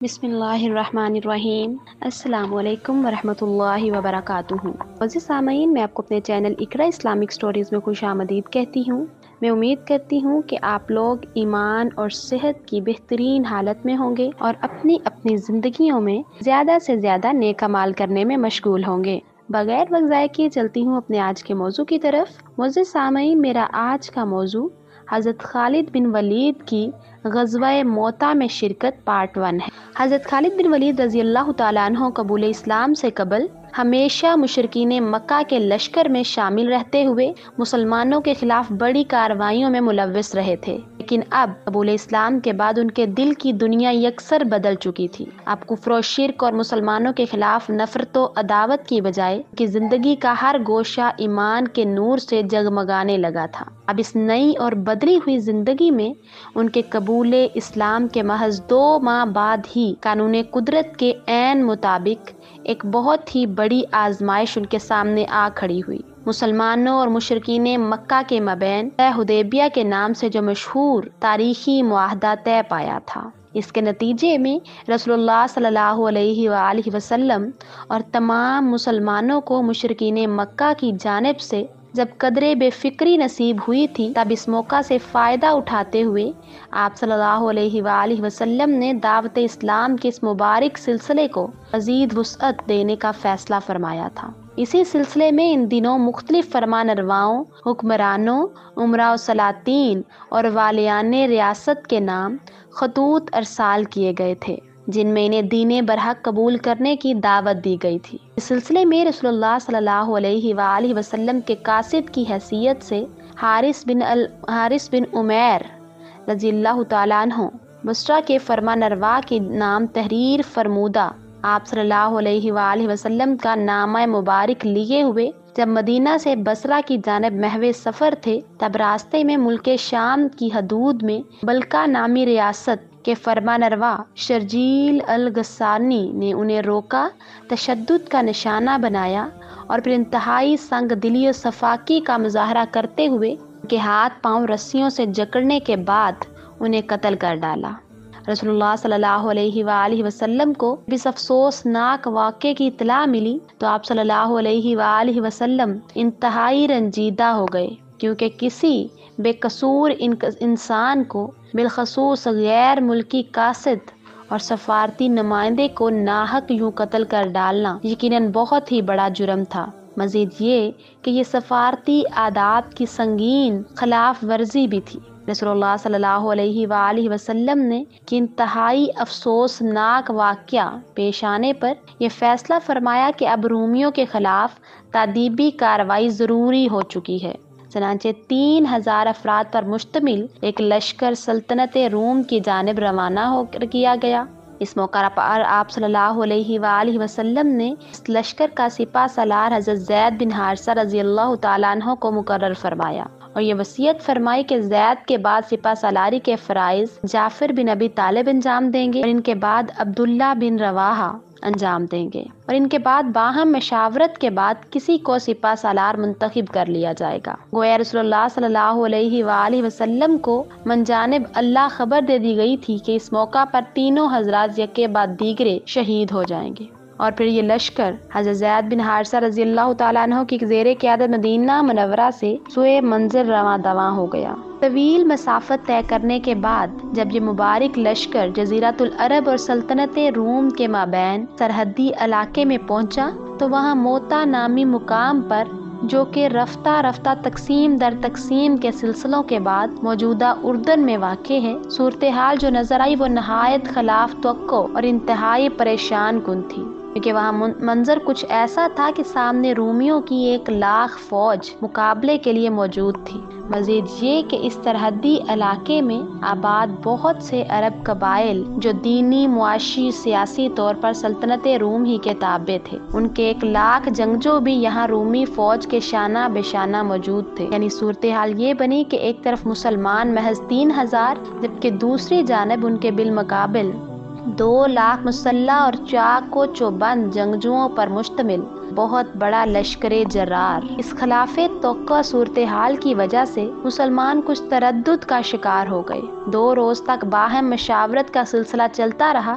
بسم اللہ الرحمن الرحیم۔ السلام علیکم ورحمۃ اللہ وبرکاتہ۔ عزیز سامعین، میں آپ کو اپنے چینل اقرا اسلامک سٹوریز میں خوش آمدید کہتی ہوں۔ میں امید کرتی ہوں کہ آپ لوگ ایمان اور صحت کی بہترین حالت میں ہوں گے اور اپنی اپنی زندگیوں میں زیادہ سے زیادہ نیک اعمال کرنے میں مشغول ہوں گے۔ بغیر وقت ضائع کیے چلتی ہوں اپنے آج کے موضوع کی طرف۔ معزز سامعین، میرا آج کا موضوع حضرت خالد بن ولید کی غزوہ موتا میں شرکت پارٹ 1 ہے۔ حضرت خالد بن ولید رضی اللہ تعالیٰ عنہ قبول اسلام سے قبل ہمیشہ مشرکین مکہ کے لشکر میں شامل رہتے ہوئے مسلمانوں کے خلاف بڑی کارروائیوں میں ملوث رہے تھے، لیکن اب قبول اسلام کے بعد ان کے دل کی دنیا یکسر بدل چکی تھی۔ اب کفر و شرک اور مسلمانوں کے خلاف نفرت و عداوت کی بجائے کہ زندگی کا ہر گوشہ ایمان کے نور سے جگمگانے لگا تھا۔ اب اس نئی اور بدلی ہوئی زندگی میں ان کے قبول اسلام کے محض 2 ماہ بعد ہی قانون قدرت کے عین مطابق ایک بہت ہی بڑی آزمائش ان کے سامنے آ کھڑی ہوئی۔ مسلمانوں اور مشرکین مکہ کے مابین حدیبیہ کے نام سے جو مشہور تاریخی معاہدہ طے پایا تھا، اس کے نتیجے میں رسول اللہ صلی اللہ علیہ وآلہ وسلم اور تمام مسلمانوں کو مشرکین مکہ کی جانب سے جب قدرے بے فکری نصیب ہوئی تھی، تب اس موقع سے فائدہ اٹھاتے ہوئے آپ صلی اللہ علیہ وآلہ وسلم نے دعوت اسلام کے اس مبارک سلسلے کو مزید وسعت دینے کا فیصلہ فرمایا تھا۔ اسی سلسلے میں ان دنوں مختلف فرمان رواؤں، حکمرانوں، امراء و سلاطین اور والیان ریاست کے نام خطوط ارسال کیے گئے تھے، جن میں انہیں دین برحق قبول کرنے کی دعوت دی گئی تھی۔ اس سلسلے میں رسول اللہ صلی اللہ علیہ وآلہ وسلم کے قاصد کی حیثیت سے حارث بن عمیر رضی اللہ تعالیٰ عنہ بصرہ کے فرمان روا کے نام تحریر فرمودہ آپ صلی اللہ علیہ وآلہ وسلم کا نامہ مبارک لیے ہوئے جب مدینہ سے بصرہ کی جانب محو سفر تھے، تب راستے میں ملک شام کی حدود میں بلقا نامی ریاست کے فرمان روا شرجیل الغسانی نے انہیں روکا، تشدد کا نشانہ بنایا اور پھر انتہائی سنگ دلی و صفاقی کا مظاہرہ کرتے ہوئے ان کے ہاتھ پاؤں رسیوں سے جکڑنے کے بعد انہیں قتل کر ڈالا۔ رسول اللہ صلی اللہ علیہ وآلہ وسلم کو اس افسوسناک واقعے کی اطلاع ملی تو آپ صلی اللہ علیہ وآلہ وسلم انتہائی رنجیدہ ہو گئے، کیونکہ کسی بے قصور انسان کو، بالخصوص غیر ملکی قاصد اور سفارتی نمائندے کو ناحق یوں قتل کر ڈالنا یقیناً بہت ہی بڑا جرم تھا۔ مزید یہ کہ یہ سفارتی عادات کی سنگین خلاف ورزی بھی تھی۔ رسول اللہ صلی اللہ علیہ وآلہ وسلم نے کہ انتہائی افسوسناک واقعہ پیش آنے پر یہ فیصلہ فرمایا کہ اب رومیوں کے خلاف تادیبی کارروائی ضروری ہو چکی ہے۔ چنانچہ 3000 افراد پر مشتمل ایک لشکر سلطنت روم کی جانب روانہ کیا گیا۔ اس موقع پر آپ صلی اللہ علیہ وآلہ وسلم نے اس لشکر کا سپہ سالار حضرت زید بن حارثہ رضی اللہ تعالیٰ عنہ کو مقرر فرمایا اور یہ وصیت فرمائی کہ زید کے بعد سپہ سالاری کے فرائض جعفر بن ابی طالب انجام دیں گے اور ان کے بعد عبداللہ بن رواحہ انجام دیں گے، اور ان کے بعد باہم مشاورت کے بعد کسی کو سپہ سالار منتخب کر لیا جائے گا۔ گویا رسول اللہ صلی اللہ علیہ وآلہ وسلم کو من جانب اللہ خبر دے دی گئی تھی کہ اس موقع پر تینوں حضرات یکے بعد دیگرے شہید ہو جائیں گے، اور پھر یہ لشکر حضرت زید بن حارثہ رضی اللہ تعالیٰ عنہ کی زیر قیادت مدینہ منورہ سے سوئے منزل رواں دواں ہو گیا۔ طویل مسافت طے کرنے کے بعد جب یہ مبارک لشکر جزیرۃ العرب اور سلطنت روم کے مابین سرحدی علاقے میں پہنچا تو وہاں موتا نامی مقام پر، جو کہ رفتہ رفتہ تقسیم در تقسیم کے سلسلوں کے بعد موجودہ اردن میں واقع ہے، صورتحال جو نظر آئی وہ نہایت خلاف توقع اور انتہائی پریشان کن تھی، کیونکہ وہاں منظر کچھ ایسا تھا کہ سامنے رومیوں کی 1,00,000 فوج مقابلے کے لیے موجود تھی۔ مزید یہ کہ اس سرحدی علاقے میں آباد بہت سے عرب قبائل جو دینی، معاشی، سیاسی طور پر سلطنت روم ہی کے تابع تھے، ان کے 1,00,000 جنگجو بھی یہاں رومی فوج کے شانہ بے شانہ موجود تھے۔ یعنی صورتحال یہ بنی کہ ایک طرف مسلمان محض 3,000 جبکہ دوسری جانب ان کے بالمقابل 2,00,000 مسلح اور چاق و چوبند جنگجوؤں پر مشتمل بہت بڑا لشکر جرار۔ اس خلاف توقع صورتحال کی وجہ سے مسلمان کچھ تردد کا شکار ہو گئے۔ 2 روز تک باہم مشاورت کا سلسلہ چلتا رہا